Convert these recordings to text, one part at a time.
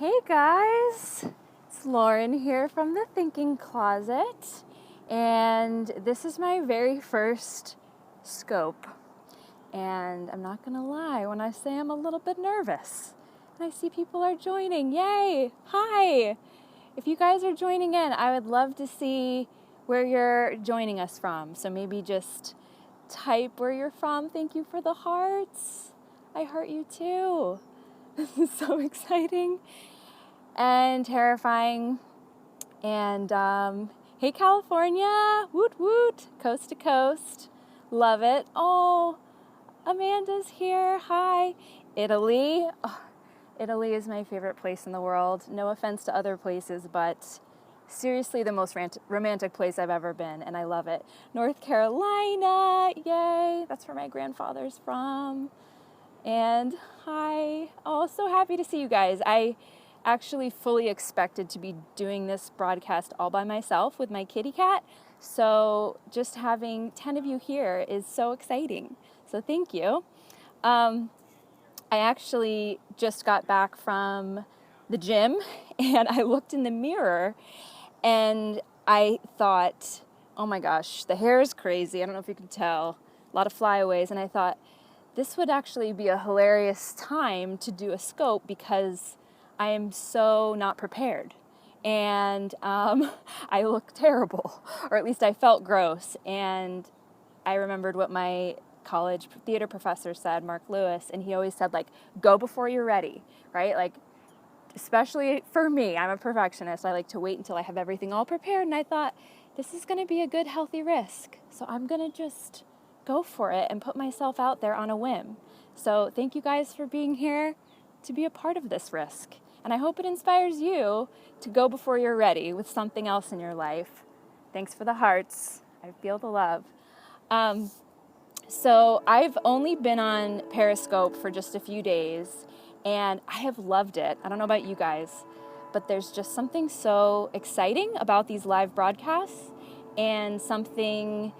Hey guys, it's Lauren here from the Thinking Closet, and this is my very first scope. And I'm not gonna lie when I say I'm a little bit nervous. And I see people are joining. Yay! Hi! If you guys are joining in, I would love to see where you're joining us from. So maybe just type where you're from. Thank you for the hearts. I heart you too. This is so exciting and terrifying. And hey California, woot woot, coast to coast, love it. Oh, Amanda's here. Hi. Italy. Oh, Italy is my favorite place in the world. No offense to other places, but seriously the most romantic place I've ever been, and I love it. North Carolina, yay, that's where my grandfather's from. And hi, oh, so happy to see you guys. I actually fully expected to be doing this broadcast all by myself with my kitty cat, so just having 10 of you here is so exciting. So thank you. I actually just got back from the gym, and I looked in the mirror and I thought, oh my gosh, the hair is crazy. I don't know if you can tell, a lot of flyaways. And I thought this would actually be a hilarious time to do a scope because I am so not prepared. And I look terrible, or at least I felt gross. And I remembered what my college theater professor said, Mark Lewis, and he always said, like, go before you're ready, right? Like, especially for me, I'm a perfectionist. I like to wait until I have everything all prepared, and I thought, this is going to be a good, healthy risk. So I'm going to just go for it and put myself out there on a whim. So thank you guys for being here to be a part of this risk. And I hope it inspires you to go before you're ready with something else in your life. Thanks for the hearts. I feel the love. So I've only been on Periscope for just a few days, and I have loved it. I don't know about you guys, but there's just something so exciting about these live broadcasts, and something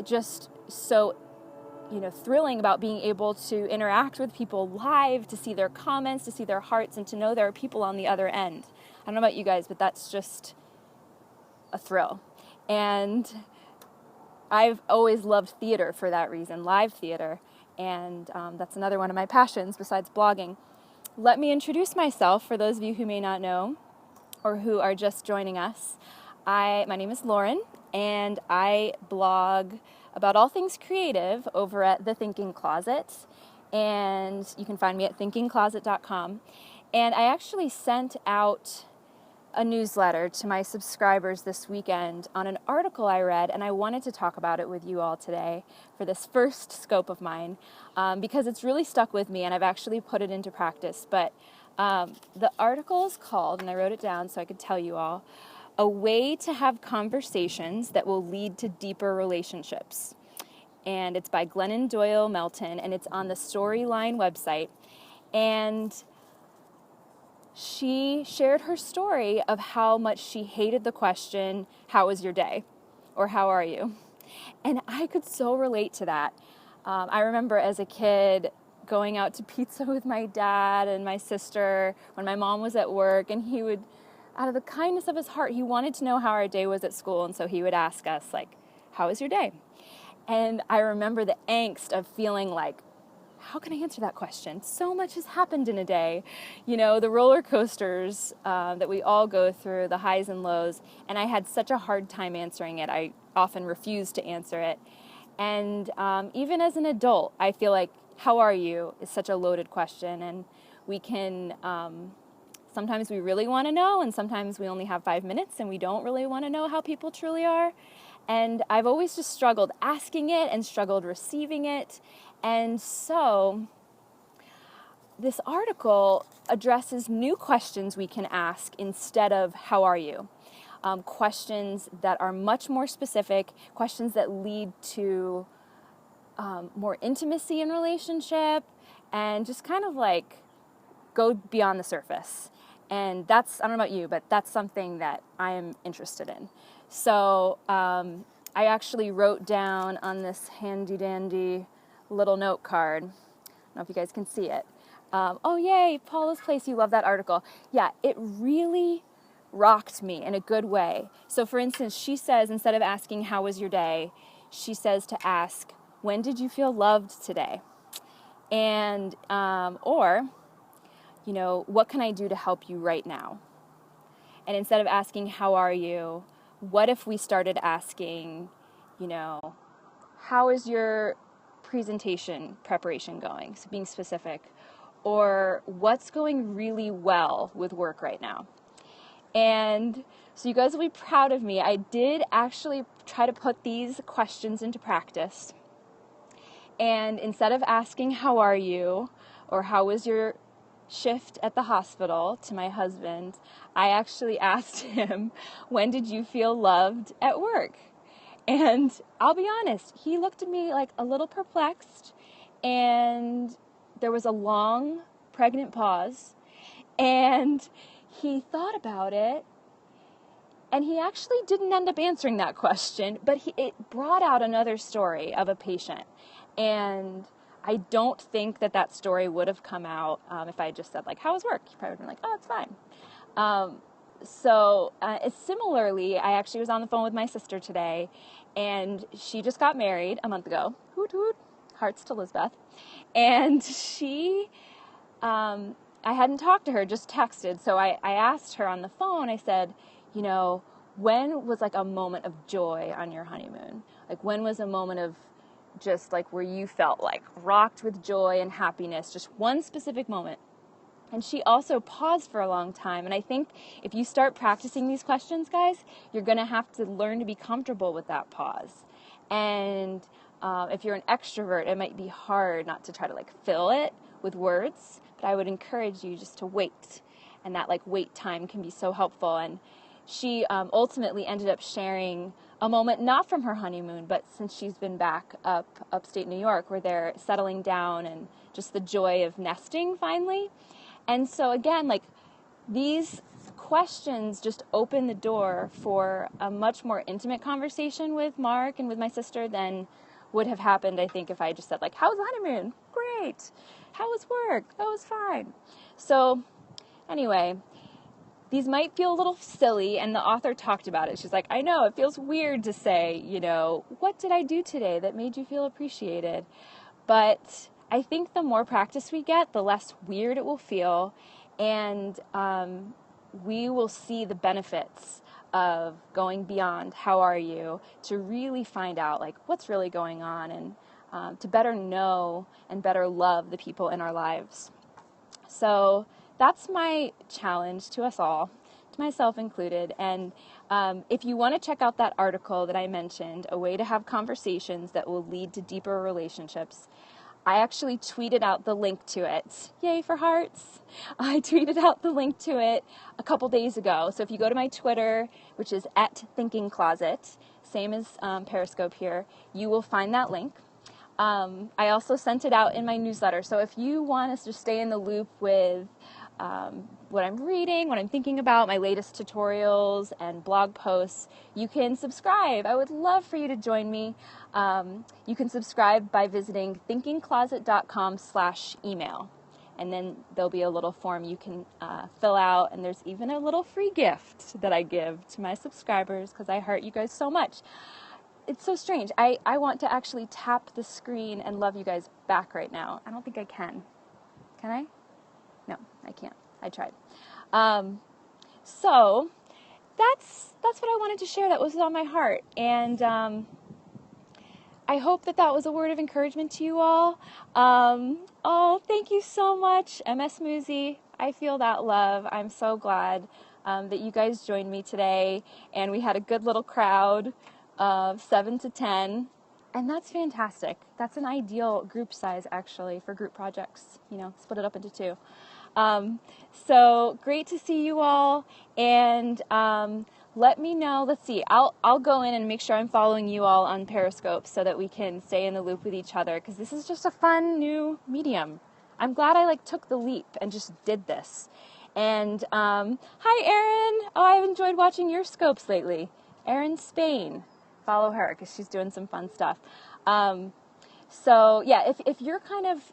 just so thrilling about being able to interact with people live, to see their comments, to see their hearts, and to know there are people on the other end. I don't know about you guys, but that's just a thrill. And I've always loved theater for that reason, live theater, and that's another one of my passions besides blogging. Let me introduce myself for those of you who may not know or who are just joining us. My name is Lauren, and I blog about all things creative over at The Thinking Closet, and you can find me at thinkingcloset.com. And I actually sent out a newsletter to my subscribers this weekend on an article I read, and I wanted to talk about it with you all today for this first scope of mine, because it's really stuck with me and I've actually put it into practice. But the article is called, and I wrote it down so I could tell you all, A Way to Have Conversations That Will Lead to Deeper Relationships. And it's by Glennon Doyle Melton, and it's on the Storyline website. And she shared her story of how much she hated the question, how was your day? Or how are you? And I could so relate to that. I remember as a kid going out to pizza with my dad and my sister when my mom was at work, and he would, out of the kindness of his heart, he wanted to know how our day was at school, and so he would ask us, like, how was your day? And I remember the angst of feeling like, how can I answer that question? So much has happened in a day. The roller coasters that we all go through, the highs and lows, and I had such a hard time answering it. I often refused to answer it. And even as an adult, I feel like, how are you is such a loaded question, and we can, sometimes we really want to know, and sometimes we only have 5 minutes and we don't really want to know how people truly are. And I've always just struggled asking it and struggled receiving it. And so this article addresses new questions we can ask instead of how are you? Questions that are much more specific, questions that lead to more intimacy in relationship, and just kind of like go beyond the surface. And that's, I don't know about you, but that's something that I am interested in. So I actually wrote down on this handy dandy little note card, I don't know if you guys can see it, Oh, yay, Paula's Place, you love that article. Yeah, it really rocked me in a good way. So for instance, she says, instead of asking, how was your day? She says to ask, when did you feel loved today? And, or, what can I do to help you right now? And instead of asking, how are you? What if we started asking, how is your presentation preparation going? So being specific. Or what's going really well with work right now? And so you guys will be proud of me. I did actually try to put these questions into practice. And instead of asking, how are you? Or how was your shift at the hospital to my husband, I actually asked him, when did you feel loved at work? And I'll be honest, he looked at me like a little perplexed, and there was a long, pregnant pause, and he thought about it, and he actually didn't end up answering that question, but it brought out another story of a patient, and I don't think that story would have come out if I had just said, like, how was work? He probably would have been like, oh, it's fine. Similarly, I actually was on the phone with my sister today, and she just got married a month ago. Hoot, hoot. Hearts to Lisbeth. And I hadn't talked to her, just texted. So I asked her on the phone, I said, when was like a moment of joy on your honeymoon? Like, when was a moment of just like where you felt like rocked with joy and happiness, just one specific moment? And she also paused for a long time. And I think if you start practicing these questions, guys, you're going to have to learn to be comfortable with that pause. And if you're an extrovert, it might be hard not to try to like fill it with words. But I would encourage you just to wait. And that like wait time can be so helpful. And she ultimately ended up sharing a moment not from her honeymoon, but since she's been back upstate New York, where they're settling down and just the joy of nesting finally. And so again, like, these questions just open the door for a much more intimate conversation with Mark and with my sister than would have happened, I think, if I just said, like, how was the honeymoon? Great. How was work? That was fine. So anyway, these might feel a little silly, and the author talked about it. She's like, I know, it feels weird to say, what did I do today that made you feel appreciated? But I think the more practice we get, the less weird it will feel, and we will see the benefits of going beyond how are you to really find out like what's really going on, and to better know and better love the people in our lives. So that's my challenge to us all, to myself included. And if you want to check out that article that I mentioned, A Way to Have Conversations That Will Lead to Deeper Relationships, I actually tweeted out the link to it. Yay for hearts. I tweeted out the link to it a couple days ago. So if you go to my Twitter, which is @thinkingcloset, same as Periscope here, you will find that link. I also sent it out in my newsletter. So if you want us to stay in the loop with what I'm reading, what I'm thinking about, my latest tutorials and blog posts, you can subscribe. I would love for you to join me. You can subscribe by visiting thinkingcloset.com/email. And then there'll be a little form you can fill out. And there's even a little free gift that I give to my subscribers because I heart you guys so much. It's so strange. I want to actually tap the screen and love you guys back right now. I don't think I can. Can I? No, I can't. I tried. So that's what I wanted to share. That was on my heart. And I hope that was a word of encouragement to you all. Thank you so much, MS Muzi. I feel that love. I'm so glad that you guys joined me today. And we had a good little crowd of 7 to 10. And that's fantastic. That's an ideal group size, actually, for group projects. Split it up into 2. So great to see you all, and let me know. Let's see. I'll go in and make sure I'm following you all on Periscope so that we can stay in the loop with each other, because this is just a fun new medium. I'm glad I took the leap and just did this. And hi, Erin. Oh, I've enjoyed watching your scopes lately. Erin Spain. Follow her because she's doing some fun stuff. So yeah, if you're kind of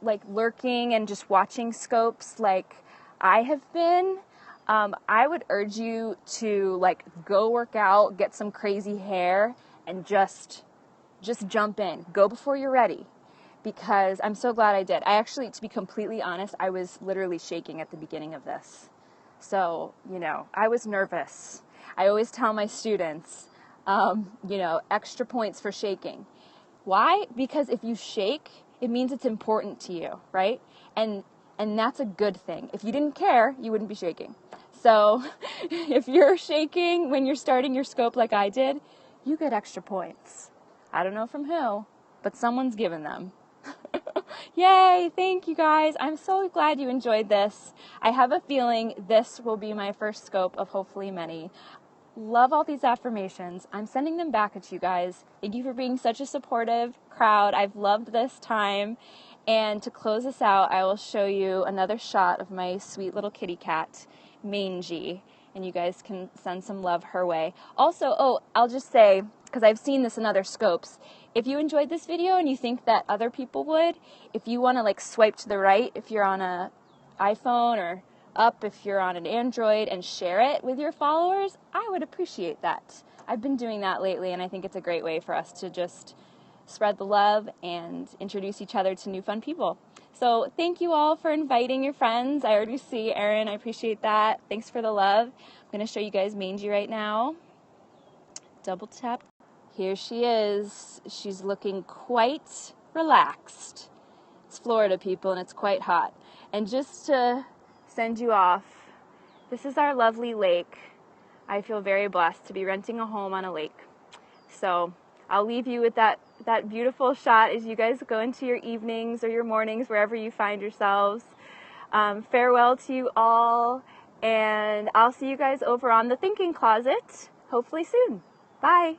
like lurking and just watching scopes like I have been, I would urge you to like go work out, get some crazy hair, and just jump in. Go before you're ready, because I'm so glad I did. I actually, to be completely honest, I was literally shaking at the beginning of this. So, you know, I was nervous. I always tell my students, you know, extra points for shaking. Why? Because if you shake, it means it's important to you, right? And that's a good thing. If you didn't care, you wouldn't be shaking. So if you're shaking when you're starting your scope like I did, you get extra points. I don't know from who, but someone's given them. Yay, thank you guys. I'm so glad you enjoyed this. I have a feeling this will be my first scope of hopefully many. Love all these affirmations. I'm sending them back at you guys. Thank you for being such a supportive crowd. I've loved this time. And to close this out, I will show you another shot of my sweet little kitty cat, Mangy. And you guys can send some love her way. Also, I'll just say, because I've seen this in other scopes, if you enjoyed this video and you think that other people would, if you want to like swipe to the right, if you're on an iPhone, or up if you're on an Android, and share it with your followers, I would appreciate that. I've been doing that lately, and I think it's a great way for us to just spread the love and introduce each other to new fun people. So thank you all for inviting your friends. I already see Erin. I appreciate that. Thanks for the love. I'm going to show you guys Mangy right now. Double tap. Here she is. She's looking quite relaxed. It's Florida, people, and it's quite hot. And just to send you off, this is our lovely lake. I feel very blessed to be renting a home on a lake. So I'll leave you with that beautiful shot as you guys go into your evenings or your mornings, wherever you find yourselves. Farewell to you all, and I'll see you guys over on the Thinking Closet, hopefully soon. Bye.